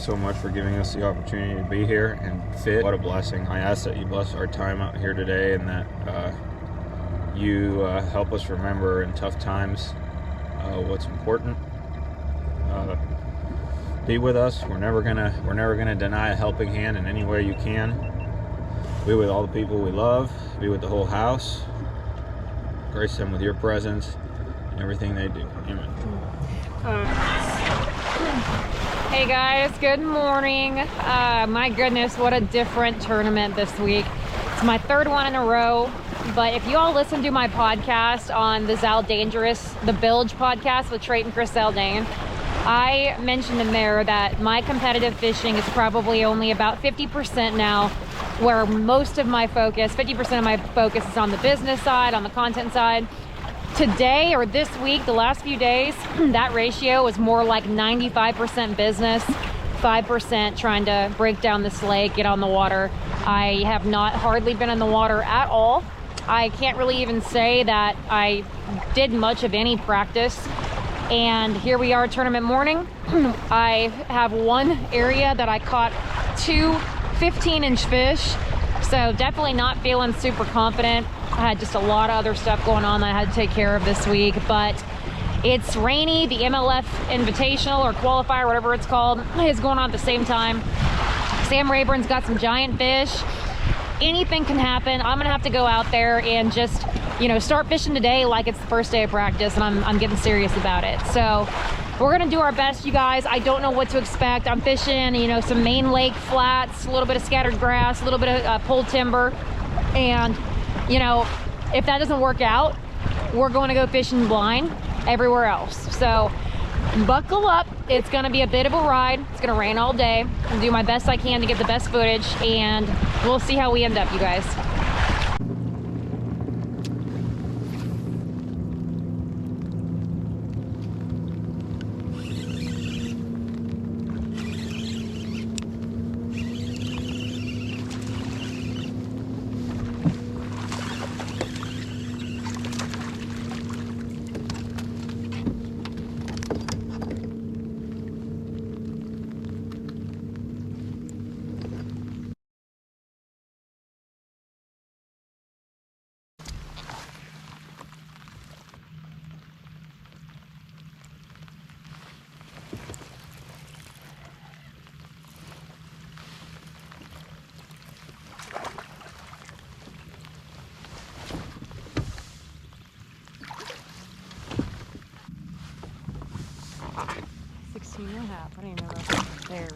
so much for giving us the opportunity to be here and fit. What a blessing. I ask that you bless our time out here today, and that you help us remember in tough times what's important. Be with us. We're never gonna deny a helping hand in any way you can. Be with all the people we love. Be with the whole house. Grace them with your presence and everything they do. Amen. Hey guys, good morning. My goodness, what a different tournament this week. It's my third one in a row. But if you all listen to my podcast on the Zal Dangerous, the Bilge podcast with Trayton and Chris Zaldane, I mentioned in there that my competitive fishing is probably only about 50% now, where most of my focus, 50% of my focus is on the business side, on the content side. Today, or this week, the last few days, that ratio was more like 95% business, 5% trying to break down this lake, get on the water. I have not hardly been in the water at all. I can't really even say that I did much of any practice. And here we are, tournament morning. I have one area that I caught 2 15-inch fish, so definitely not feeling super confident. I had just a lot of other stuff going on that I had to take care of this week, but it's rainy. The MLF Invitational or Qualifier, whatever it's called, is going on at the same time. Sam Rayburn's got some giant fish. Anything can happen. I'm gonna have to go out there and just, you know, start fishing today like it's the first day of practice, and I'm getting serious about it. So we're gonna do our best, you guys. I don't know what to expect. I'm fishing, you know, some main lake flats, a little bit of scattered grass, a little bit of pulled timber, and you know, if that doesn't work out, we're going to go fishing blind everywhere else. So buckle up. It's going to be a bit of a ride. It's going to rain all day. I'll do my best I can to get the best footage, and we'll see how we end up, you guys. I don't even know if it's there.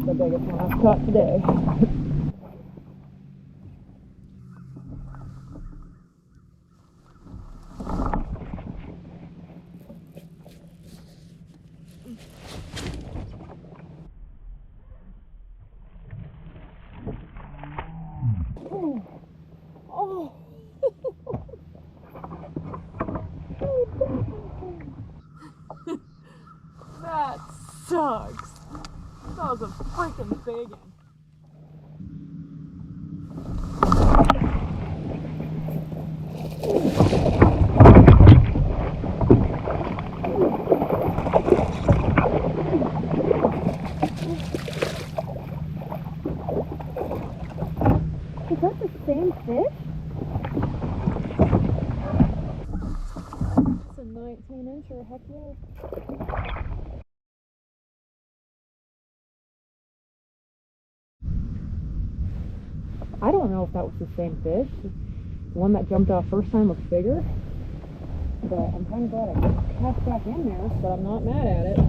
The biggest one I've caught today. Oh. That's shucks. That was a freaking big one. Is that the same fish? It's a 19-incher, heck yeah. I don't know if that was the same fish. The one that jumped off first time looks bigger. But I'm kind of glad I cast back in there, but I'm not mad at it.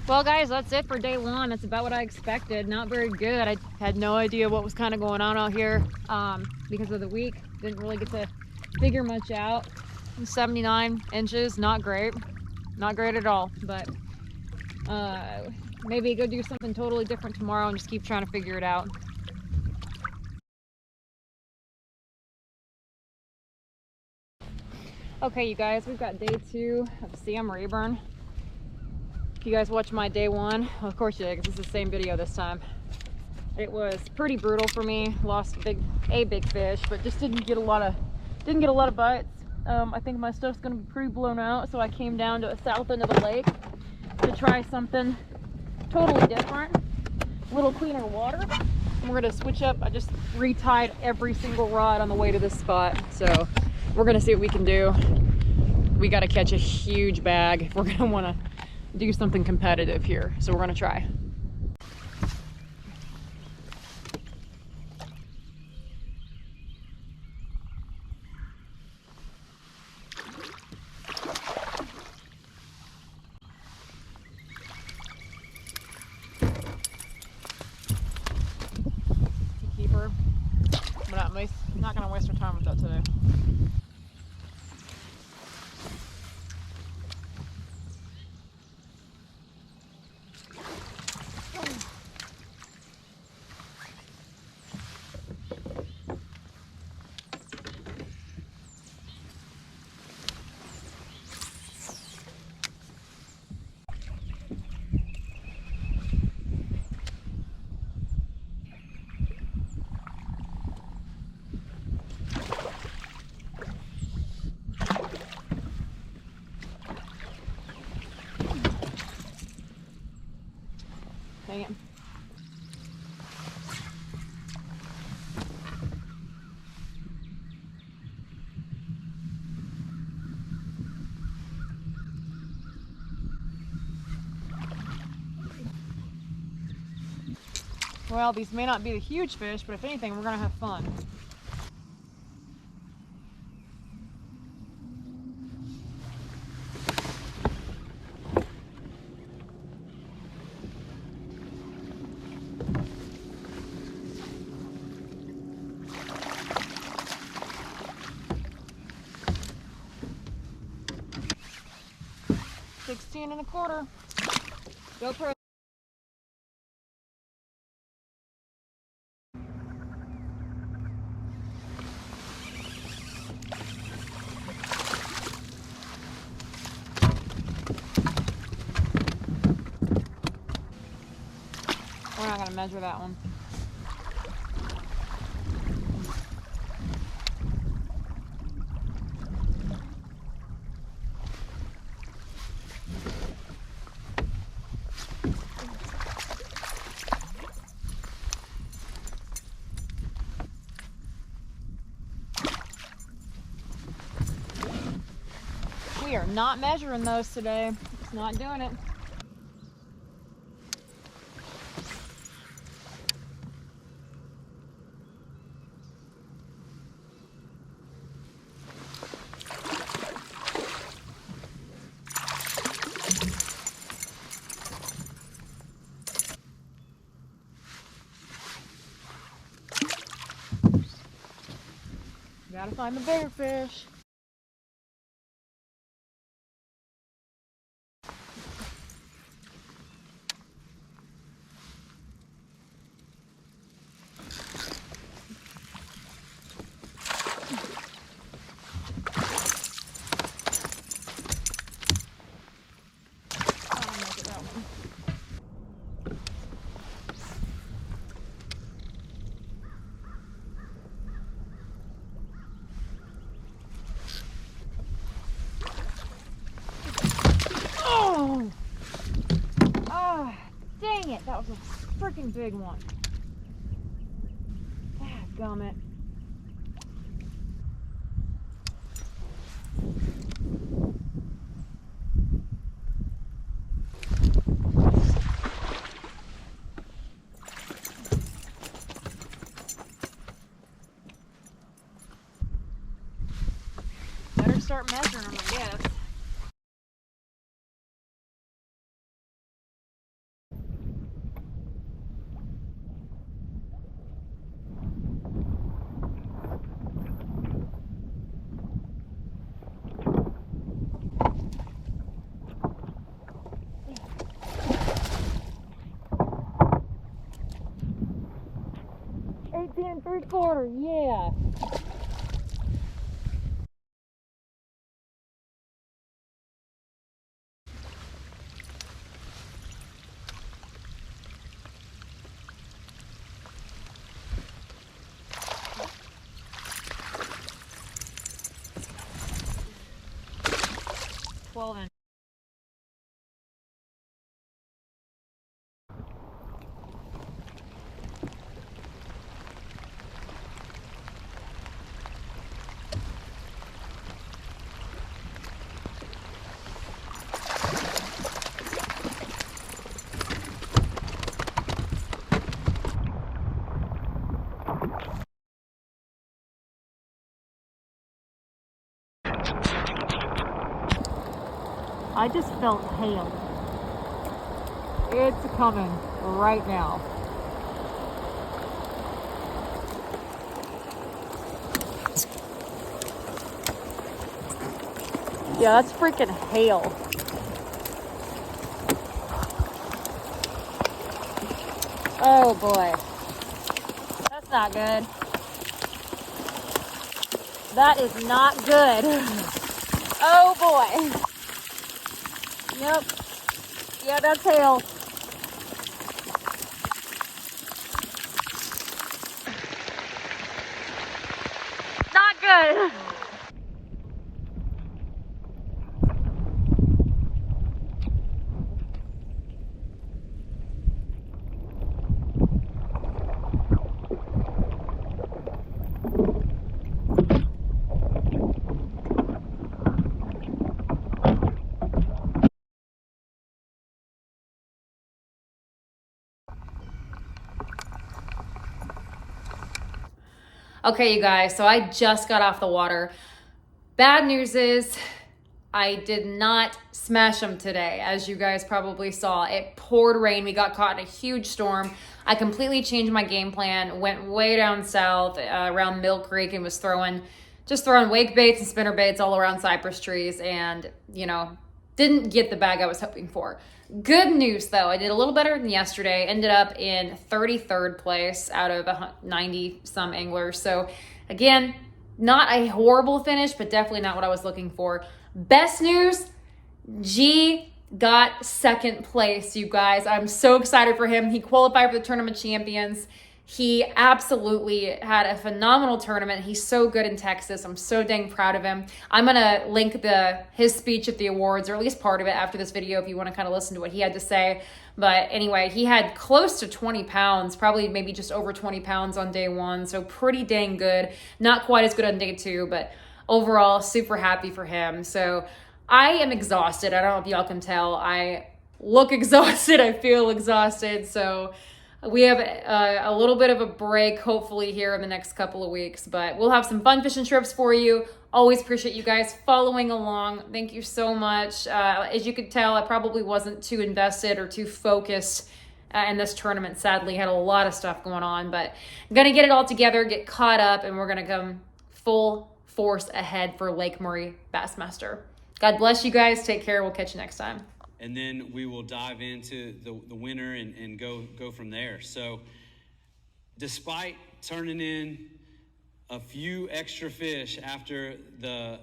Well guys, that's it for day one. That's about what I expected. Not very good. I had no idea what was kind of going on out here because of the week. Didn't really get to figure much out. 79 inches, not great. Not great at all, but maybe go do something totally different tomorrow and just keep trying to figure it out. Okay, you guys, we've got day two of Sam Rayburn. If you guys watch my day one, well, of course you did, because it's the same video this time. It was pretty brutal for me. Lost a big fish, but just didn't get a lot of bites. I think my stuff's gonna be pretty blown out, so I came down to the south end of the lake to try something totally different, a little cleaner water. And we're gonna switch up. I just retied every single rod on the way to this spot, so we're gonna see what we can do. We gotta catch a huge bag if we're gonna wanna do something competitive here, so we're gonna try. Keeper. I'm not gonna waste our time with that today. Dang it. Well, these may not be the huge fish, but if anything, we're gonna have fun. $16.25. GoPro. We're not gonna measure that one. We are not measuring those today. It's not doing it. Gotta find the bigger fish. Dang it, that was a freaking big one. Dadgummit. Better start measuring them, I guess. And 3/4, yeah. $12 I just felt hail. It's coming right now. Yeah, that's freaking hail. Oh boy. That's not good. That is not good. Oh boy. Yep. Yeah, that's hail. Not good. Okay, you guys, so I just got off the water. Bad news is I did not smash them today. As you guys probably saw, it poured rain. We got caught in a huge storm. I completely changed my game plan, went way down south around Mill Creek and was just throwing wake baits and spinner baits all around cypress trees and, you know, didn't get the bag I was hoping for. Good news though, I did a little better than yesterday. Ended up in 33rd place out of 90 some anglers. So again, not a horrible finish, but definitely not what I was looking for. Best news, G got second place, you guys. I'm so excited for him. He qualified for the Tournament Champions. He absolutely had a phenomenal tournament. He's so good in Texas. I'm so dang proud of him. I'm going to link his speech at the awards, or at least part of it, after this video if you want to kind of listen to what he had to say. But anyway, he had close to 20 pounds, probably maybe just over 20 pounds on day one. So pretty dang good. Not quite as good on day two, but overall super happy for him. So I am exhausted. I don't know if y'all can tell. I look exhausted. I feel exhausted. So we have a little bit of a break, hopefully, here in the next couple of weeks. But we'll have some fun fishing trips for you. Always appreciate you guys following along. Thank you so much. As you could tell, I probably wasn't too invested or too focused in this tournament, sadly. Had a lot of stuff going on. But I'm going to get it all together, get caught up, and we're going to come full force ahead for Lake Murray Bassmaster. God bless you guys. Take care. We'll catch you next time. And then we will dive into the winner and go from there. So despite turning in a few extra fish after the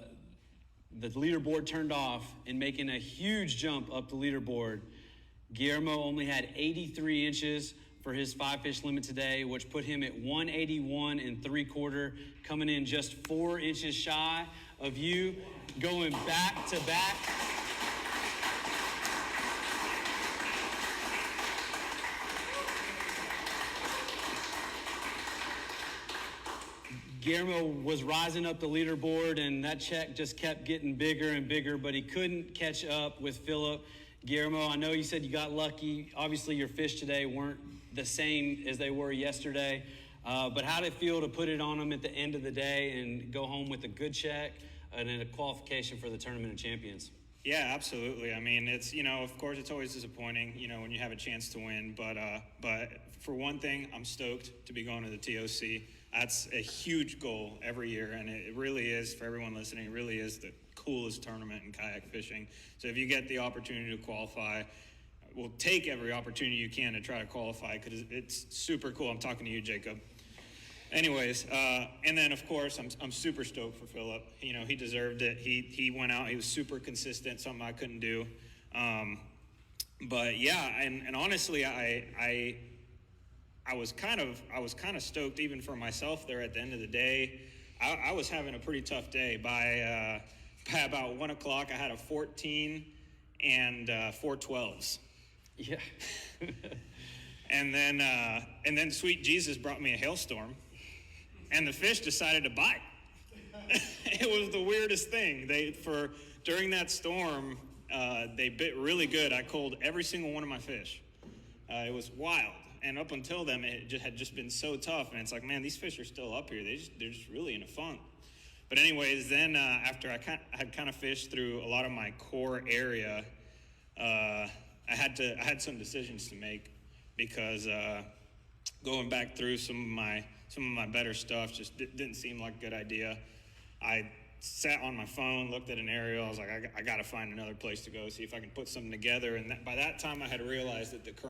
leaderboard turned off and making a huge jump up the leaderboard, Guillermo only had 83 inches for his 5-fish limit today, which put him at 181 3/4, coming in just 4 inches shy of you, going back to back. Guillermo was rising up the leaderboard, and that check just kept getting bigger and bigger, but he couldn't catch up with Philip. Guillermo, I know you said you got lucky. Obviously, your fish today weren't the same as they were yesterday, but how did it feel to put it on them at the end of the day and go home with a good check and then a qualification for the Tournament of Champions? Yeah, absolutely. I mean, it's, of course it's always disappointing, when you have a chance to win, but for one thing, I'm stoked to be going to the TOC. That's a huge goal every year, and it really is, for everyone listening, it really is the coolest tournament in kayak fishing. So if you get the opportunity to qualify, we'll take every opportunity you can to try to qualify, because it's super cool. I'm talking to you, Jacob. Anyways, and then of course I'm super stoked for Philip. He deserved it. He went out. He was super consistent, something I couldn't do. But yeah, and honestly, I was kind of stoked even for myself there at the end of the day. I was having a pretty tough day. By about 1 o'clock, I had a 14 and 4 12s. Yeah. And then sweet Jesus brought me a hailstorm, and the fish decided to bite. It was the weirdest thing. During that storm, they bit really good. I culled every single one of my fish. It was wild. And up until then, it had just been so tough. And it's like, man, these fish are still up here. They're just really in a funk. But anyways, then after I had kind of fished through a lot of my core area, I had some decisions to make, because going back through some of my better stuff just didn't seem like a good idea. I sat on my phone, looked at an aerial. I was like, I got to find another place to go, see if I can put something together. And by that time, I had realized that the